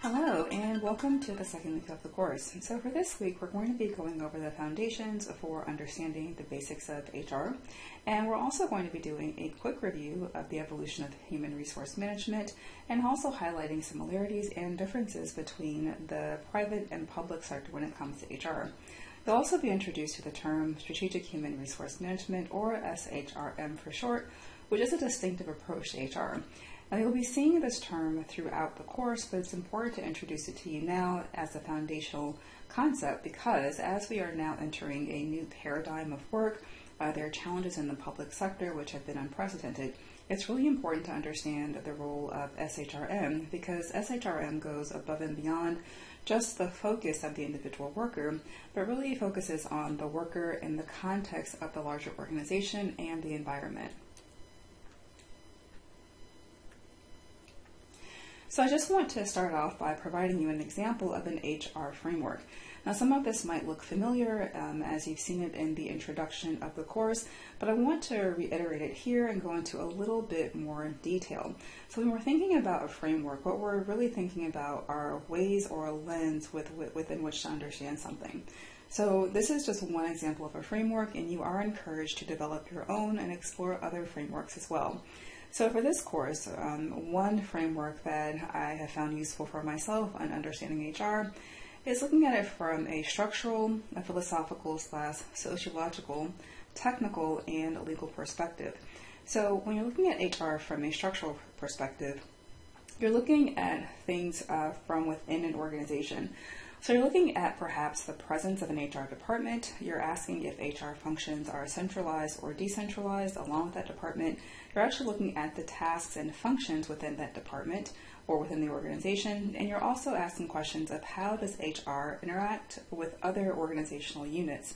Hello, and welcome to the second week of the course. So for this week, we're going to be going over the foundations for understanding the basics of HR, and we're also going to be doing a quick review of the evolution of human resource management, and also highlighting similarities and differences between the private and public sector when it comes to HR. You'll also be introduced to the term Strategic Human Resource Management, or SHRM for short, which is a distinctive approach to HR. Now, you'll be seeing this term throughout the course, but it's important to introduce it to you now as a foundational concept because as we are now entering a new paradigm of work, there are challenges in the public sector which have been unprecedented. It's really important to understand the role of SHRM because SHRM goes above and beyond just the focus of the individual worker, but really focuses on the worker in the context of the larger organization and the environment. So I just want to start off by providing you an example of an HR framework. Now, some of this might look familiar as you've seen it in the introduction of the course, but I want to reiterate it here and go into a little bit more detail. So when we're thinking about a framework, what we're really thinking about are ways or a lens within which to understand something. So this is just one example of a framework, and you are encouraged to develop your own and explore other frameworks as well. So for this course, one framework that I have found useful for myself on understanding HR is looking at it from a structural, a philosophical / sociological, technical, and legal perspective. So when you're looking at HR from a structural perspective, you're looking at things from within an organization. So you're looking at perhaps the presence of an HR department. You're asking if HR functions are centralized or decentralized along with that department. You're actually looking at the tasks and functions within that department or within the organization. And you're also asking questions of how does HR interact with other organizational units.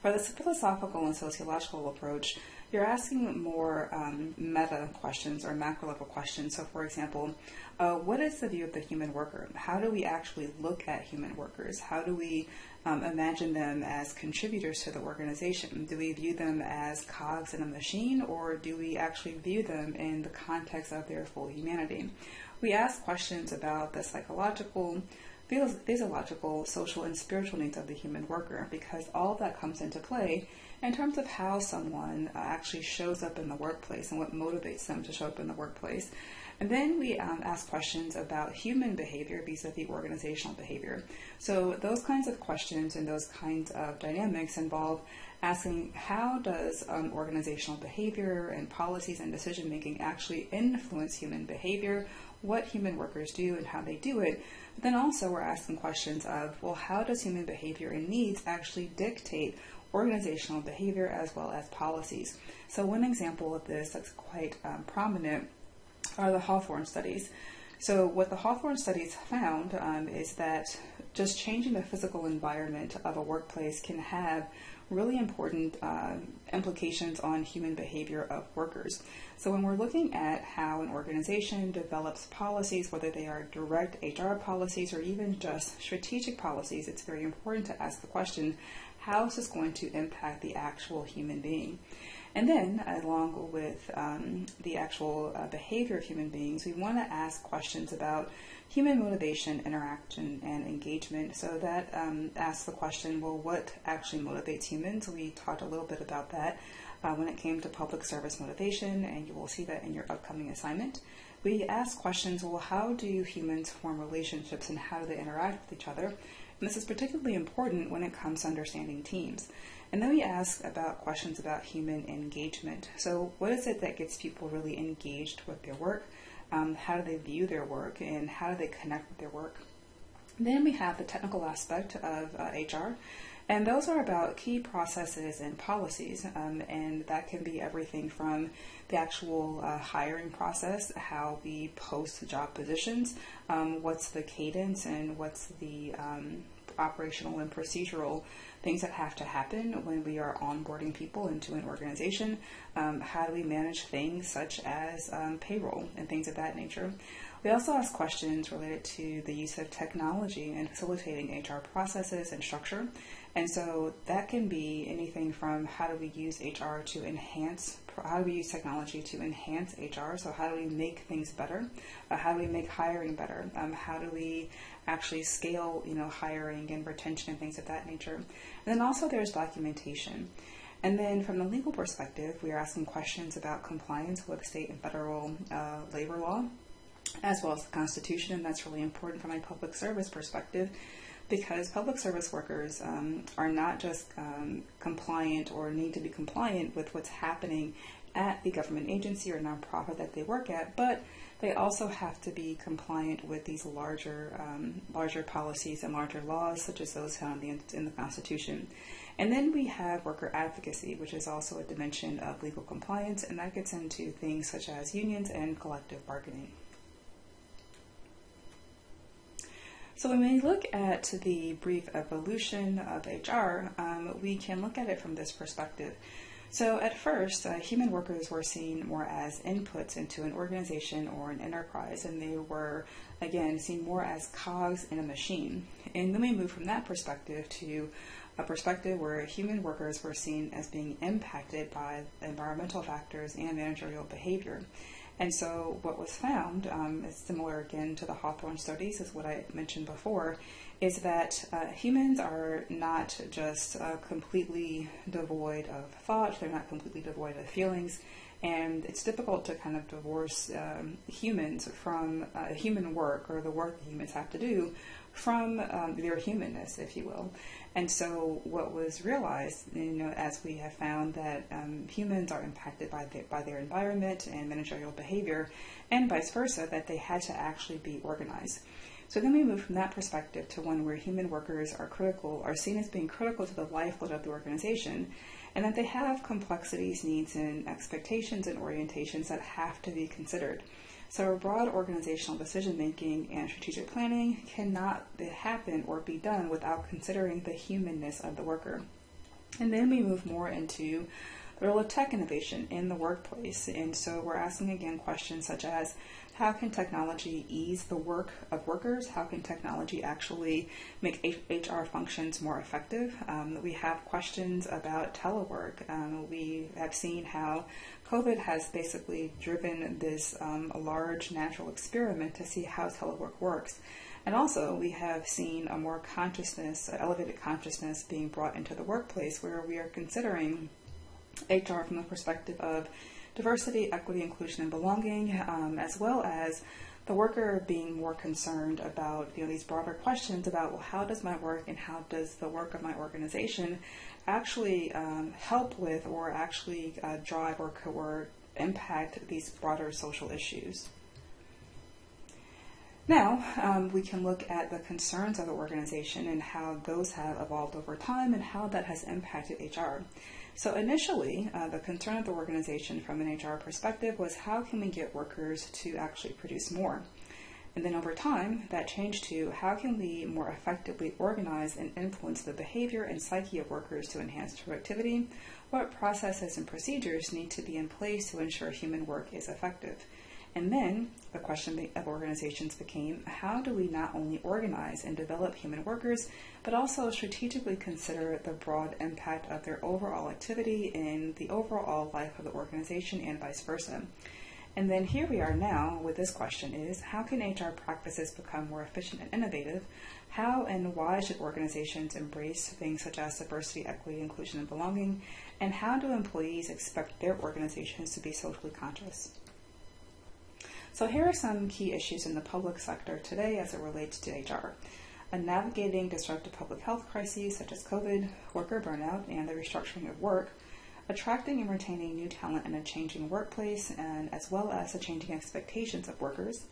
For the philosophical and sociological approach, you're asking more meta questions or macro level questions. So for example, what is the view of the human worker? How do we actually look at human workers? How do we imagine them as contributors to the organization? Do we view them as cogs in a machine, or do we actually view them in the context of their full humanity? We ask questions about the psychological, physiological, social, and spiritual needs of the human worker because all of that comes into play in terms of how someone actually shows up in the workplace and what motivates them to show up in the workplace. And then we ask questions about human behavior vis-a-vis organizational behavior. So those kinds of questions and those kinds of dynamics involve asking how does organizational behavior and policies and decision making actually influence human behavior, what human workers do and how they do it. But then also we're asking questions of, well, how does human behavior and needs actually dictate organizational behavior as well as policies? So one example of this that's quite prominent are the Hawthorne Studies. So what the Hawthorne Studies found is that just changing the physical environment of a workplace can have really important implications on human behavior of workers. So when we're looking at how an organization develops policies, whether they are direct HR policies or even just strategic policies, it's very important to ask the question, how is this going to impact the actual human being? And then, along with the actual behavior of human beings, we want to ask questions about human motivation, interaction, and engagement. So that asks the question, well, what actually motivates humans? We talked a little bit about that when it came to public service motivation, and you will see that in your upcoming assignment. We ask questions, well, how do humans form relationships and how do they interact with each other? And this is particularly important when it comes to understanding teams. And then we ask about questions about human engagement. So what is it that gets people really engaged with their work? How do they view their work and how do they connect with their work? And then we have the technical aspect of HR. And those are about key processes and policies, and that can be everything from the actual hiring process, how we post job positions, what's the cadence and what's the operational and procedural things that have to happen when we are onboarding people into an organization. How do we manage things such as payroll and things of that nature? We also ask questions related to the use of technology in facilitating HR processes and structure. And so that can be anything from how do we use HR to enhance, how do we use technology to enhance HR? So how do we make things better? How do we make hiring better? How do we actually scale, hiring and retention and things of that nature? And then also there's documentation. And then from the legal perspective, we are asking questions about compliance with state and federal labor law, as well as the Constitution, and that's really important from a public service perspective, because public service workers are not just compliant or need to be compliant with what's happening at the government agency or nonprofit that they work at, but they also have to be compliant with these larger policies and larger laws, such as those found in the Constitution. And then we have worker advocacy, which is also a dimension of legal compliance, and that gets into things such as unions and collective bargaining. So when we look at the brief evolution of HR, we can look at it from this perspective. So at first, human workers were seen more as inputs into an organization or an enterprise, and they were, again, seen more as cogs in a machine. And then we move from that perspective to a perspective where human workers were seen as being impacted by environmental factors and managerial behavior. And so what was found, is similar again to the Hawthorne Studies, is what I mentioned before, is that humans are not just completely devoid of thought, they're not completely devoid of feelings, and it's difficult to kind of divorce humans from human work, or the work that humans have to do, from their humanness, if you will. And so what was realized, as we have found that humans are impacted by their environment and managerial behavior, and vice versa, that they had to actually be organized. So then we move from that perspective to one where human workers are seen as being critical to the lifeblood of the organization, and that they have complexities, needs, and expectations and orientations that have to be considered. So broad organizational decision-making and strategic planning cannot happen or be done without considering the humanness of the worker. And then we move more into the role of tech innovation in the workplace. And so we're asking again questions such as, how can technology ease the work of workers? How can technology actually make HR functions more effective? We have questions about telework. We have seen how COVID has basically driven this large natural experiment to see how telework works. And also we have seen a more elevated consciousness being brought into the workplace, where we are considering HR from the perspective of diversity, equity, inclusion, and belonging, as well as the worker being more concerned about these broader questions about, well, how does my work and how does the work of my organization actually help with or actually drive or impact these broader social issues. Now, we can look at the concerns of the organization and how those have evolved over time and how that has impacted HR. So initially, the concern of the organization from an HR perspective was, how can we get workers to actually produce more? And then over time, that changed to, how can we more effectively organize and influence the behavior and psyche of workers to enhance productivity? What processes and procedures need to be in place to ensure human work is effective? And then the question of organizations became, how do we not only organize and develop human workers, but also strategically consider the broad impact of their overall activity in the overall life of the organization and vice versa? And then here we are now with this question is, how can HR practices become more efficient and innovative? How and why should organizations embrace things such as diversity, equity, inclusion, and belonging? And how do employees expect their organizations to be socially conscious? So here are some key issues in the public sector today as it relates to HR. Navigating disruptive public health crises such as COVID, worker burnout, and the restructuring of work, attracting and retaining new talent in a changing workplace, and as well as the changing expectations of workers,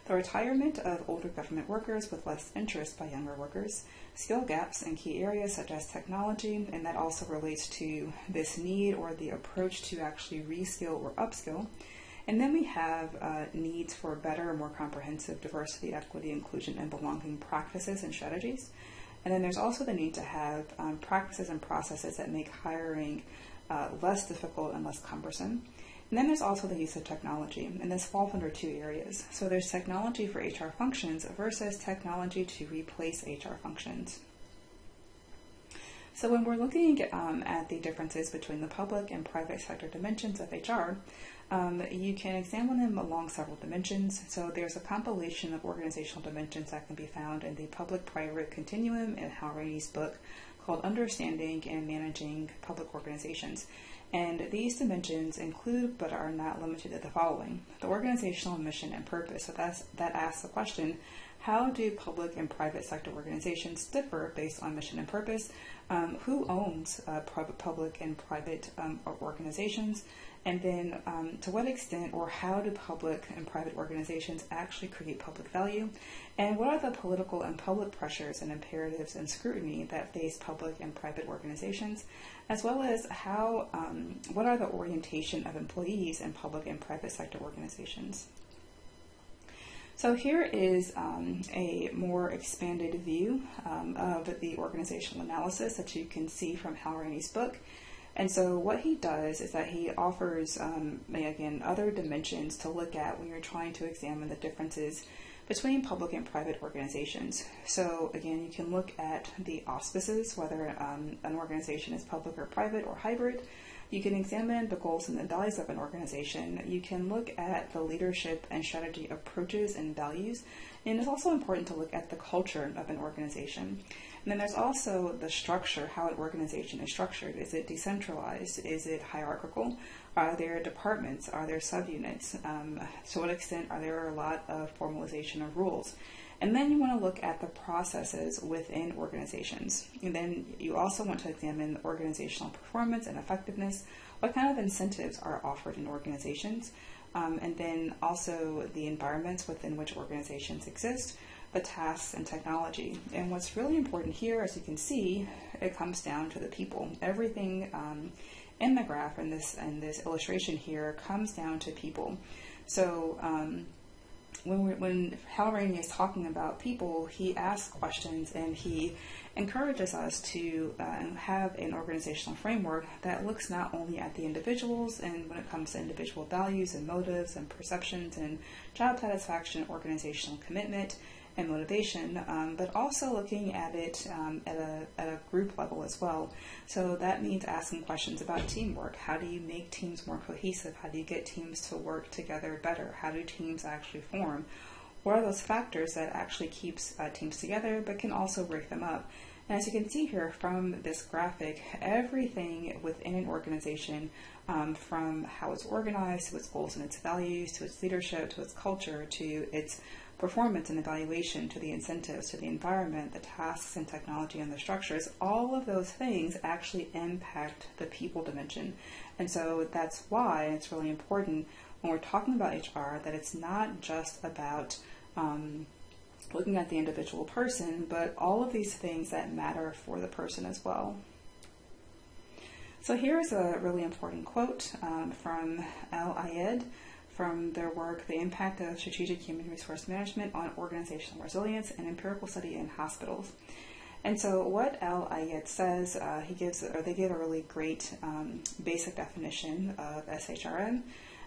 the retirement of older government workers with less interest by younger workers, skill gaps in key areas such as technology, and that also relates to this need or the approach to actually reskill or upskill. And then we have needs for better, more comprehensive diversity, equity, inclusion, and belonging practices and strategies. And then there's also the need to have practices and processes that make hiring less difficult and less cumbersome. And then there's also the use of technology, and this falls under two areas. So there's technology for HR functions versus technology to replace HR functions. So when we're looking at the differences between the public and private sector dimensions of HR, you can examine them along several dimensions. So there's a compilation of organizational dimensions that can be found in the public-private continuum in Hal Rainey's book called Understanding and Managing Public Organizations. And these dimensions include, but are not limited to, the following: the organizational mission and purpose. So that asks the question, how do public and private sector organizations differ based on mission and purpose? Who owns public and private organizations? And then to what extent or how do public and private organizations actually create public value? And what are the political and public pressures and imperatives and scrutiny that face public and private organizations? As well as what are the orientation of employees in public and private sector organizations? So here is a more expanded view of the organizational analysis that you can see from Hal Rainey's book. And so what he does is that he offers, again, other dimensions to look at when you're trying to examine the differences between public and private organizations. So again, you can look at the auspices, whether an organization is public or private or hybrid. You can examine the goals and the values of an organization. You can look at the leadership and strategy approaches and values. And it's also important to look at the culture of an organization. And then there's also the structure, how an organization is structured. Is it decentralized? Is it hierarchical? Are there departments? Are there subunits? To what extent are there a lot of formalization of rules? And then you want to look at the processes within organizations. And then you also want to examine organizational performance and effectiveness. What kind of incentives are offered in organizations? And then also the environments within which organizations exist, the tasks and technology. And what's really important here, as you can see, it comes down to the people. Everything in the graph and this illustration here comes down to people. So when Hal Rainey is talking about people, he asks questions and he encourages us to have an organizational framework that looks not only at the individuals and when it comes to individual values and motives and perceptions and job satisfaction, organizational commitment and motivation, but also looking at it at a group level as well. So that means asking questions about teamwork. How do you make teams more cohesive? How do you get teams to work together better? How do teams actually form? What are those factors that actually keeps teams together but can also break them up? And as you can see here from this graphic, everything within an organization, from how it's organized, to its goals and its values, to its leadership, to its culture, to its performance and evaluation, to the incentives, to the environment, the tasks and technology and the structures, all of those things actually impact the people dimension. And so that's why it's really important when we're talking about HR that it's not just about looking at the individual person, but all of these things that matter for the person as well. So here's a really important quote from Al Ayed from their work, The Impact of Strategic Human Resource Management on Organizational Resilience, an Empirical Study in Hospitals. And so what Al Ayed says, they give a really great basic definition of SHRM.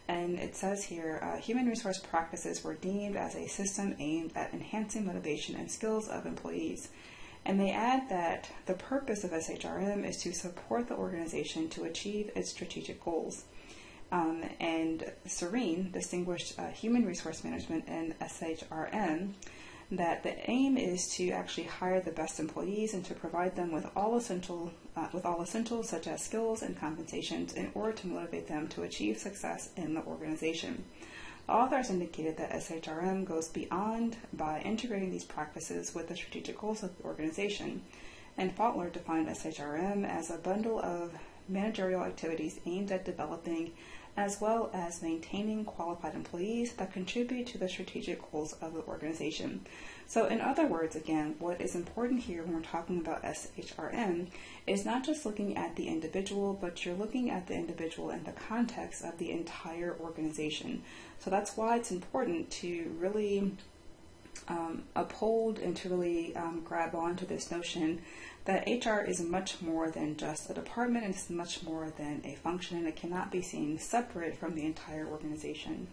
And it says here, human resource practices were deemed as a system aimed at enhancing motivation and skills of employees. And they add that the purpose of SHRM is to support the organization to achieve its strategic goals. And Serene distinguished human resource management and SHRM, that the aim is to actually hire the best employees and to provide them with all essentials such as skills and compensations in order to motivate them to achieve success in the organization. The authors indicated that SHRM goes beyond by integrating these practices with the strategic goals of the organization. And Faulkner defined SHRM as a bundle of managerial activities aimed at developing as well as maintaining qualified employees that contribute to the strategic goals of the organization. So in other words, again, what is important here when we're talking about SHRM is not just looking at the individual, but you're looking at the individual in the context of the entire organization. So that's why it's important to really uphold and to really grab onto this notion that HR is much more than just a department, and it's much more than a function, and it cannot be seen separate from the entire organization.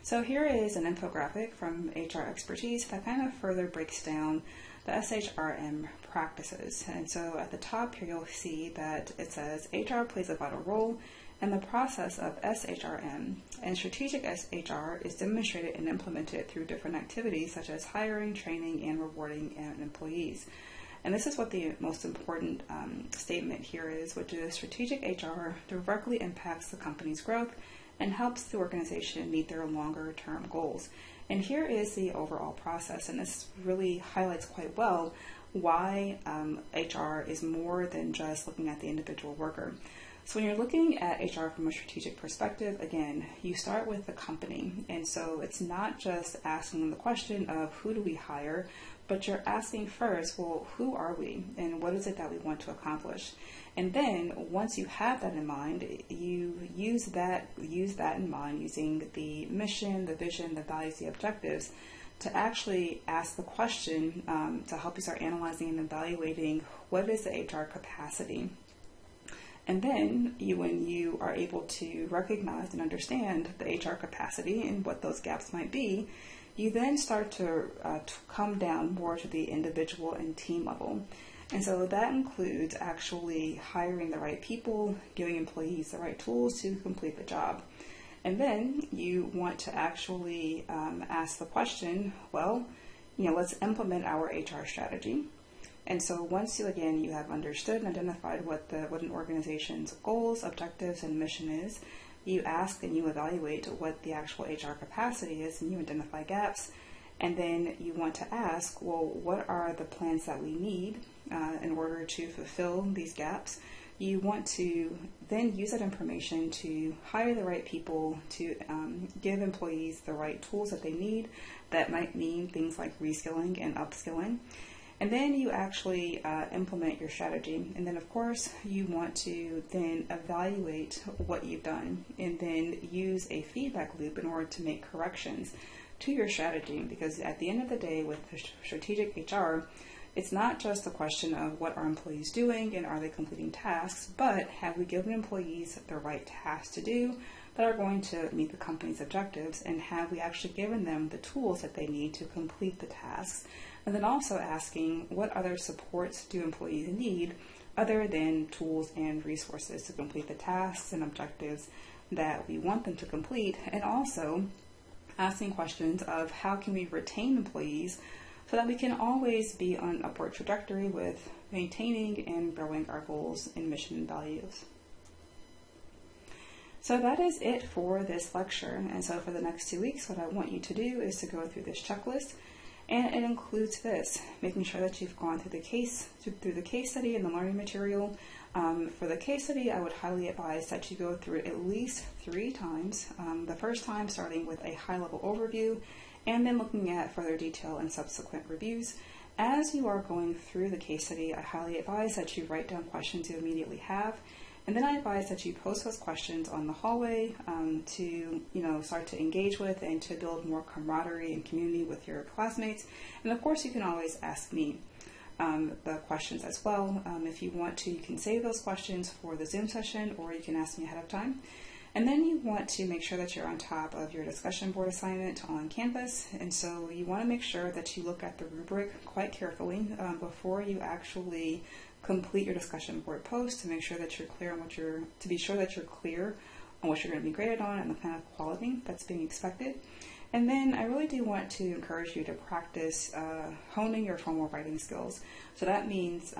So here is an infographic from HR Expertise that kind of further breaks down the SHRM practices. And so at the top here, you'll see that it says HR plays a vital role in the process of SHRM, and strategic SHR is demonstrated and implemented through different activities such as hiring, training, and rewarding employees. And this is what the most important statement here is, which is strategic HR directly impacts the company's growth and helps the organization meet their longer term goals. And here is the overall process, and this really highlights quite well why HR is more than just looking at the individual worker. So when you're looking at HR from a strategic perspective, again, you start with the company. And so it's not just asking the question of who do we hire, but you're asking first, well, who are we and what is it that we want to accomplish? And then once you have that in mind, you use that in mind using the mission, the vision, the values, the objectives to actually ask the question to help you start analyzing and evaluating what is the HR capacity. And then when you are able to recognize and understand the HR capacity and what those gaps might be, you then start to come down more to the individual and team level. And so that includes actually hiring the right people, giving employees the right tools to complete the job. And then you want to actually ask the question, well, let's implement our HR strategy. And so once you have understood and identified what an organization's goals, objectives, and mission is, you ask and you evaluate what the actual HR capacity is, and you identify gaps. And then you want to ask, well, what are the plans that we need in order to fulfill these gaps? You want to then use that information to hire the right people, to give employees the right tools that they need. That might mean things like reskilling and upskilling. And then you actually implement your strategy. And then, of course, you want to then evaluate what you've done and then use a feedback loop in order to make corrections to your strategy. Because at the end of the day, with strategic HR, it's not just a question of what are employees doing and are they completing tasks, but have we given employees the right tasks to do that are going to meet the company's objectives, and have we actually given them the tools that they need to complete the tasks? And then also asking, what other supports do employees need other than tools and resources to complete the tasks and objectives that we want them to complete? And also asking questions of how can we retain employees so that we can always be on an upward trajectory with maintaining and growing our goals and mission and values. So that is it for this lecture. And so for the next 2 weeks, what I want you to do is to go through this checklist. And it includes this, making sure that you've gone through the case study and the learning material. For the case study, I would highly advise that you go through it at least 3 times. The first time starting with a high-level overview, and then looking at further detail in subsequent reviews. As you are going through the case study, I highly advise that you write down questions you immediately have. And then I advise that you post those questions on the hallway to start to engage with and to build more camaraderie and community with your classmates. And of course, you can always ask me the questions as well. If you want to, you can save those questions for the Zoom session, or you can ask me ahead of time. And then you want to make sure that you're on top of your discussion board assignment on Canvas. And so you want to make sure that you look at the rubric quite carefully before you actually complete your discussion board post, to make sure that you're clear on what you're going to be graded on and the kind of quality that's being expected. And then I really do want to encourage you to practice honing your formal writing skills. So that means,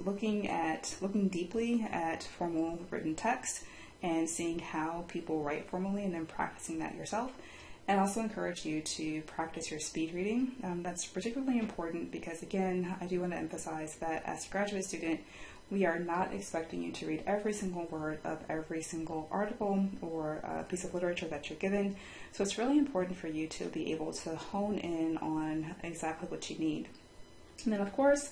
looking deeply at formal written text and seeing how people write formally, and then practicing that yourself. And also encourage you to practice your speed reading. That's particularly important because, again, I do want to emphasize that as a graduate student, we are not expecting you to read every single word of every single article or piece of literature that you're given. So it's really important for you to be able to hone in on exactly what you need. And then, of course,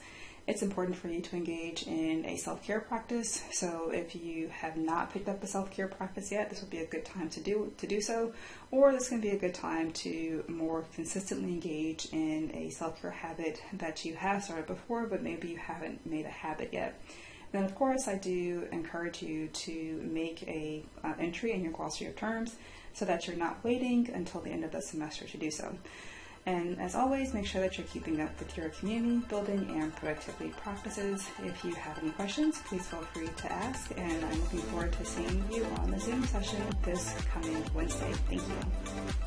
it's important for you to engage in a self-care practice. So if you have not picked up a self-care practice yet, this would be a good time to do so, or this can be a good time to more consistently engage in a self-care habit that you have started before, but maybe you haven't made a habit yet. Then, of course, I do encourage you to make a entry in your glossary of terms so that you're not waiting until the end of the semester to do so. And as always, make sure that you're keeping up with your community building and productivity practices. If you have any questions, please feel free to ask, and I'm looking forward to seeing you on the Zoom session this coming Wednesday. Thank you.